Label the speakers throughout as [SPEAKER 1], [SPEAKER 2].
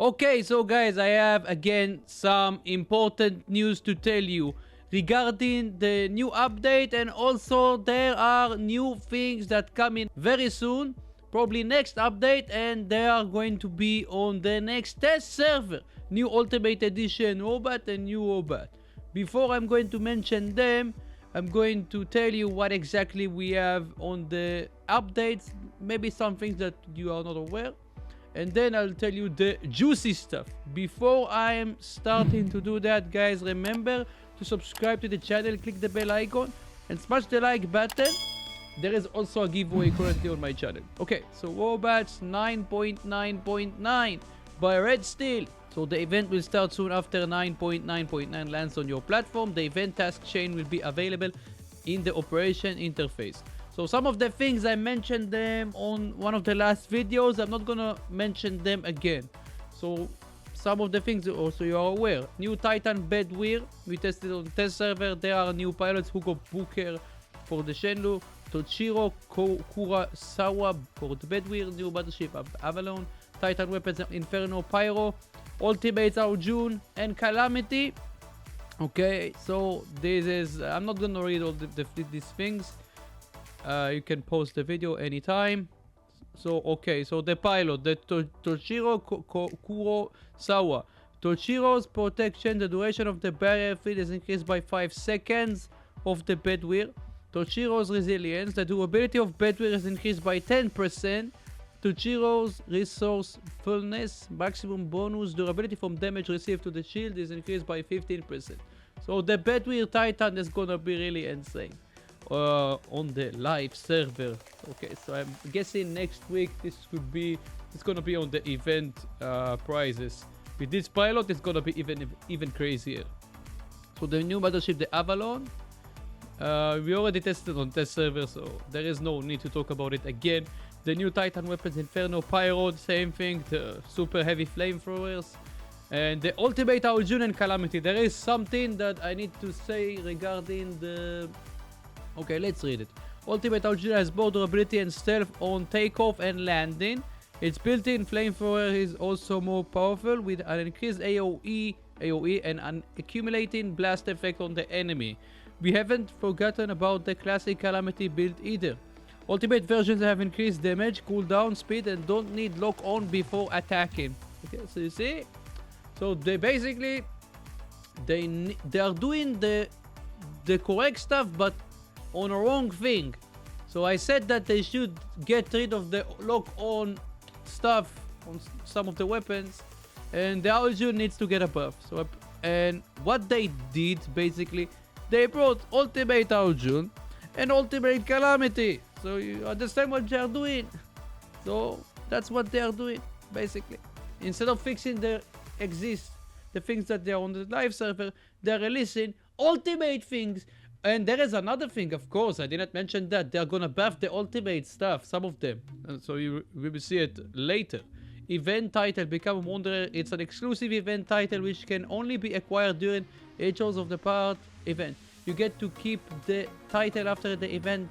[SPEAKER 1] Okay, so guys, I have again some important news to tell you regarding the new update, and also there are new things that come in very soon, probably next update, and they are going to be on the next test server. New Ultimate Edition Obat and new Obat. Before I'm going to mention them, I'm going to tell you what exactly we have on the updates, maybe some things that you are not aware. And then I'll tell you the juicy stuff. Before I'm starting to do that, guys, remember to subscribe to the channel, click the bell icon, and smash the like button. There is also a giveaway currently on my channel. Okay, so Wobats 9.9.9 by Red Steel. So the event will start soon after 9.9.9 lands on your platform. The event task chain will be available in the operation interface. So some of the things I mentioned them on one of the last videos, I'm not gonna mention them again. So some of the things also you are aware. New Titan Bedwear, we tested on test server. There are new pilots, Hugo Booker for the Shenlu, Toshiro Kurosawa for the Bedwear, new battleship of Avalon, Titan weapons Inferno Pyro, Ultimates Arjun, and Calamity. Okay, so this is, I'm not gonna read all these things. You can post the video anytime. So okay, so the pilot, the Toshiro Kurosawa. Toshiro's protection, the duration of the barrier field is increased by 5 seconds of the Bedwear. Toshiro's resilience, the durability of Bedwear is increased by 10%. Toshiro's resourcefulness, maximum bonus durability from damage received to the shield is increased by 15%. So the Bedwear Titan is gonna be really insane on the live server. Okay, so I'm guessing next week it's gonna be on the event prizes. With this pilot, it's gonna be even crazier. So the new battleship, the Avalon, we already tested on test server, so there is no need to talk about it again. The new Titan weapons, Inferno Pyro, same thing, the super heavy flamethrowers, and the Ultimate Arjun and Calamity. There is something that I need to say regarding the... Okay, let's read it. Ultimate Arjun has both durability and stealth on takeoff and landing. Its built-in flamethrower is also more powerful with an increased AoE and an accumulating blast effect on the enemy. We haven't forgotten about the classic Calamity build either. Ultimate versions have increased damage, cooldown speed, and don't need lock-on before attacking. Okay, so you see? So they basically... They are doing the correct stuff, but on a wrong thing. So I said that they should get rid of the lock-on stuff on some of the weapons, and the Arjun needs to get a buff. So and what they did basically, they brought Ultimate Arjun and Ultimate Calamity. So you understand what they are doing. So that's what they are doing basically. Instead of fixing the things that they are on the live server, they're releasing ultimate things. And there is another thing, of course, I didn't mention that. They're gonna buff the ultimate stuff, some of them. And so we will see it later. Event title, Become a Wanderer. It's an exclusive event title which can only be acquired during Echoes of the Part event. You get to keep the title after the event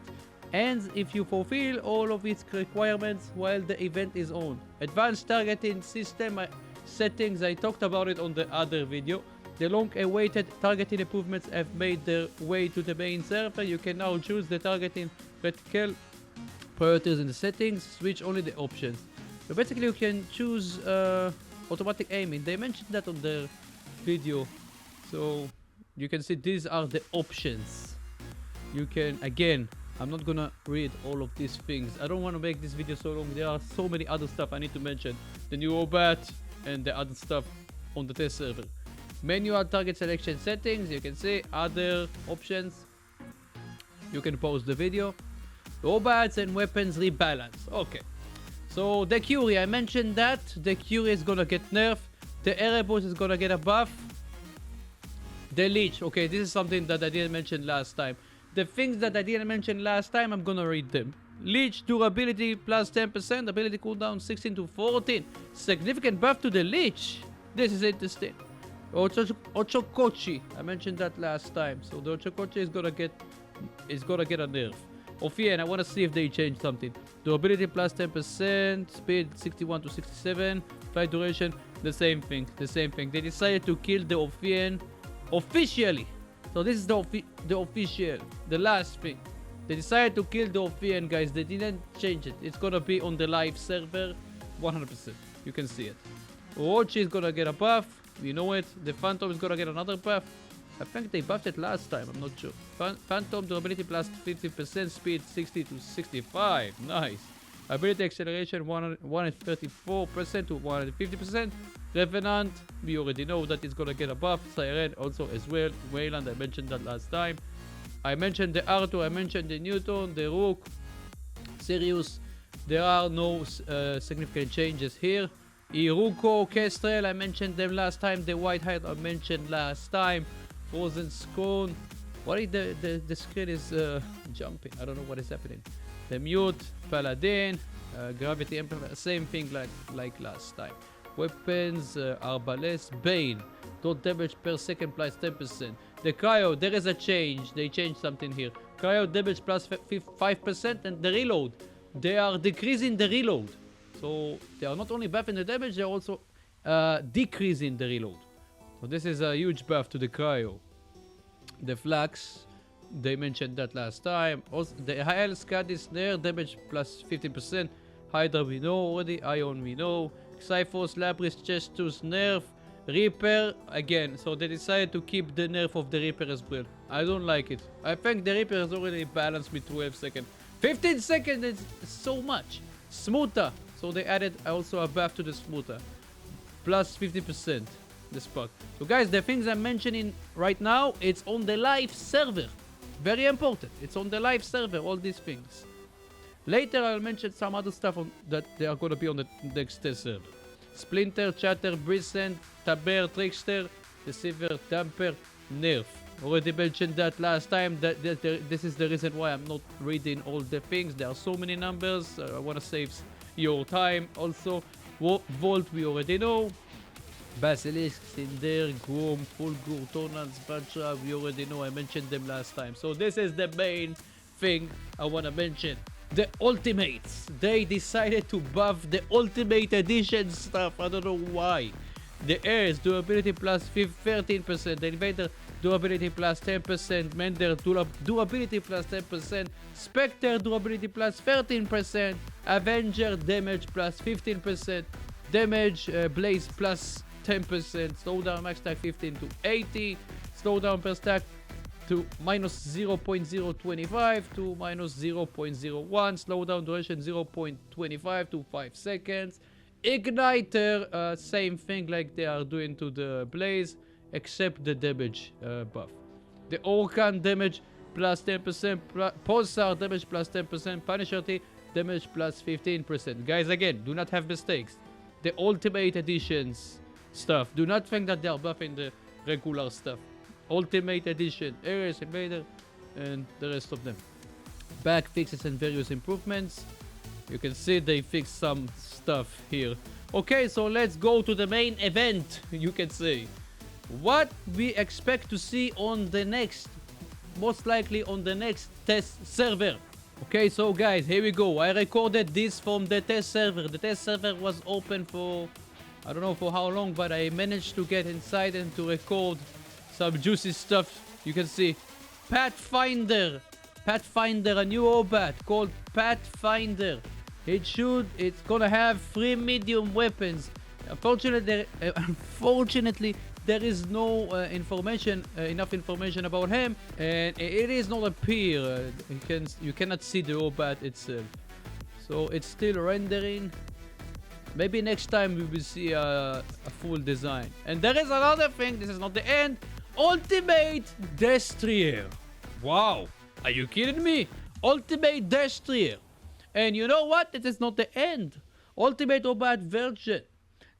[SPEAKER 1] ends if you fulfill all of its requirements while the event is on. Advanced targeting system settings, I talked about it on the other video. The long-awaited targeting improvements have made their way to the main server. You can now choose the targeting vertical priorities in the settings, switch only the options. So basically you can choose automatic aiming. They mentioned that on the video. So you can see these are the options. You can, again, I'm not gonna read all of these things. I don't want to make this video so long. There are so many other stuff I need to mention. The new Obat and the other stuff on the test server. Manual target selection settings, you can see other options. You can pause the video. Obats and weapons rebalance. Okay. So the Curie, I mentioned that. The Curie is gonna get nerfed. The Erebus is gonna get a buff. The Leech. Okay, this is something that I didn't mention last time. The things that I didn't mention last time, I'm gonna read them. Leech durability plus 10%. Ability cooldown 16 to 14. Significant buff to the Leech. This is interesting. Ochokochi, I mentioned that last time. So the Ochokochi is gonna get a nerf. Ophian, I want to see if they change something. Durability plus 10%, speed 61 to 67, flight duration The same thing. They decided to kill the Ophian officially. So this is the official, the last thing. They decided to kill the Ophian, guys. They didn't change it. It's gonna be on the live server, 100%. You can see it. Orochi is gonna get a buff. We know it. The Phantom is gonna get another buff. I think they buffed it last time. I'm not sure. Phantom durability plus 50%, speed 60 to 65. Nice. Ability acceleration 134% to 150%. Revenant, we already know that it's gonna get a buff. Siren also as well. Wayland, I mentioned that last time. I mentioned the Arthur, I mentioned the Newton, the Rook, Sirius. There are no significant changes here. Iruko, Kestrel, I mentioned them last time. The White Height, I mentioned last time. Frozen Scone. What is the screen is jumping? I don't know what is happening. The Mute, Paladin, Gravity Amplifier, same thing like last time. Weapons, Arbalest, Bane. Dot damage per second plus 10%. The Cryo, there is a change. They changed something here. Cryo damage plus 5% and the reload. They are decreasing the reload. So they are not only buffing the damage, they are also decreasing the reload. So this is a huge buff to the Cryo. The Flax, they mentioned that last time. Also, the High Scat is there, damage plus 15%. Hydra we know already, Ion we know. Xyphos, Labris, Chestus, Nerf, Reaper again. So they decided to keep the nerf of the Reaper as well. I don't like it. I think the Reaper is already balanced with 12 seconds. 15 seconds is so much. Smoother. So they added also a buff to the Smoother. Plus 50%. The spot. So guys, the things I'm mentioning right now, it's on the live server. Very important. It's on the live server, all these things. Later I'll mention some other stuff that they are going to be on the next test server. Splinter, Chatter, Brisent, Taber, Trickster, Deceiver, Damper, Nerf. Already mentioned that last time. This is the reason why I'm not reading all the things. There are so many numbers. I want to save your time. Also, Volt we already know. Basilisk, Cinder, Groom, Fulgur, Tonans, Bancha, we already know. I mentioned them last time. So this is the main thing I want to mention. The Ultimates. They decided to buff the Ultimate Edition stuff. I don't know why. The Heirs, durability plus 13%. The Invader, durability plus 10%. Mender, durability plus 10%. Spectre, durability plus 13%. Avenger, damage plus 15%. Damage, Blaze plus 10%. Slowdown max stack 15 to 80. Slowdown per stack to minus 0.025 to minus 0.01. Slowdown duration 0.25 to 5 seconds. Igniter, same thing like they are doing to the Blaze, except the damage buff. The Orkan damage plus 10%. Pulsar damage plus 10%. Punisher T damage plus 15%. Guys, again, do not have mistakes. The Ultimate Editions stuff. Do not think that they are buffing the regular stuff. Ultimate Edition, Ares, Invader, and the rest of them. Back fixes and various improvements. You can see they fixed some stuff here. Okay, so let's go to the main event, you can say. What we expect to see on the next, most likely on the next test server. Okay, so guys, here we go. I recorded this from the test server. The test server was open for, I don't know for how long, but I managed to get inside and to record some juicy stuff. You can see Pathfinder, a new OBAT called Pathfinder. It's gonna have 3 medium weapons. Unfortunately, there is no enough information about him, and it is not appear. You cannot see the OBAT itself, so it's still rendering. Maybe next time we will see a full design. And there is another thing. This is not the end. Ultimate DESTRIER. Wow, are you kidding me? Ultimate DESTRIER. And you know what? It is not the end. Ultimate OBAT version.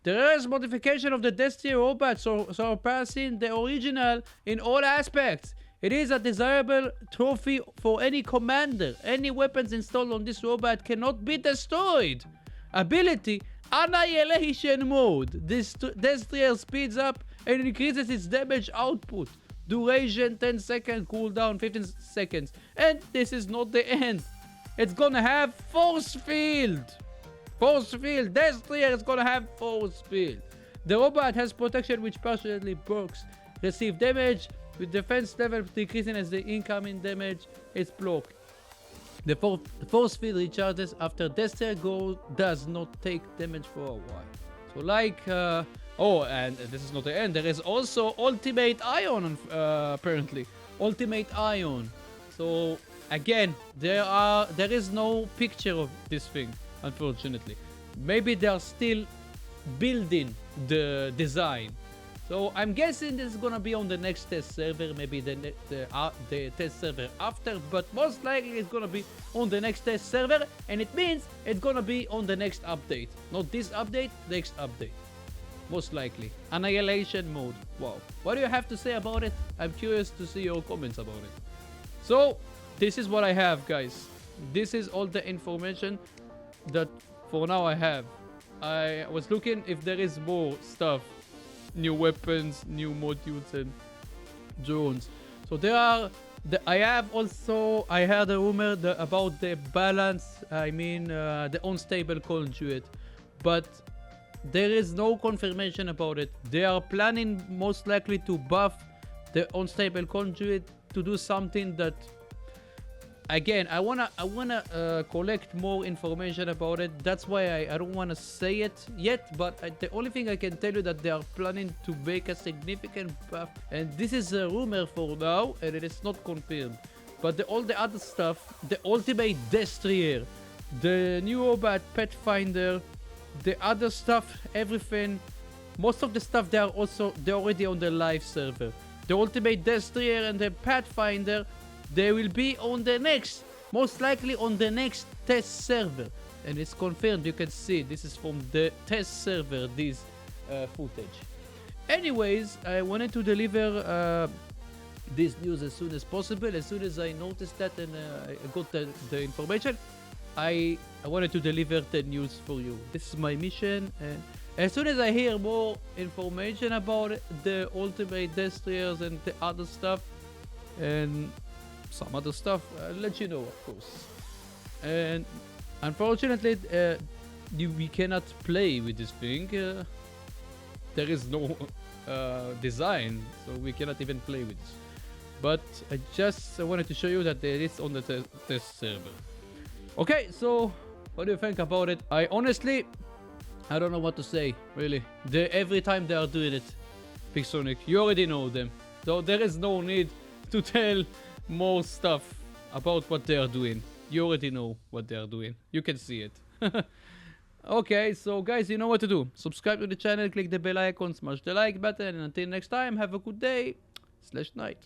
[SPEAKER 1] There is modification of the DESTRIER OBAT, surpassing the original in all aspects. It is a desirable trophy for any commander. Any weapons installed on this OBAT cannot be destroyed. Ability, Annihilation Mode. This DESTRIER speeds up and increases its damage output. Duration 10 seconds, cooldown 15 seconds. And this is not the end. It's gonna have Force Field. Force Field. DESTRIER is gonna have Force Field. The robot has protection which partially blocks receive damage, with defense level decreasing as the incoming damage is blocked. The force field recharges after DESTRIER does not take damage for a while. So like, oh, and this is not the end. There is also Ultimate Ion, apparently. Ultimate Ion. So again, there is no picture of this thing, unfortunately. Maybe they are still building the design. So I'm guessing this is gonna be on the next test server, maybe the test server after, but most likely it's gonna be on the next test server, and it means it's gonna be on the next update. Not this update, next update. Most likely. Annihilation mode. Wow. What do you have to say about it? I'm curious to see your comments about it. So, this is what I have, guys. This is all the information that for now I have. I was looking if there is more stuff. New weapons, new modules, and drones. So there are. I heard a rumor about the balance. I mean, the unstable conduit, but there is no confirmation about it. They are planning most likely to buff the unstable conduit to do something that. Again, I wanna collect more information about it. That's why I don't wanna say it yet. But the only thing I can tell you that they are planning to make a significant buff, and this is a rumor for now, and it is not confirmed. But all the other stuff, the ultimate DESTRIER, the new robot Pathfinder, the other stuff, everything, most of the stuff they're already on the live server. The ultimate DESTRIER and the Pathfinder. They will be on the next, most likely on the next test server. And it's confirmed, you can see, this is from the test server, this footage. Anyways, I wanted to deliver this news as soon as possible. As soon as I noticed that and I got the information, I wanted to deliver the news for you. This is my mission, and as soon as I hear more information about the ultimate DESTRIERs and the other stuff, and some other stuff, I'll let you know, of course. And unfortunately, we cannot play with this thing. There is no design, so we cannot even play with this. But I wanted to show you that it is on the test server. Okay, so what do you think about it? I honestly don't know what to say, really. Every time they are doing it, Pixonic, you already know them. So there is no need to tell more stuff about what they are doing. You already know what they are doing. You can see it. Okay, so guys, you know what to do. Subscribe to the channel, click the bell icon, smash the like button, and until next time, have a good day / night.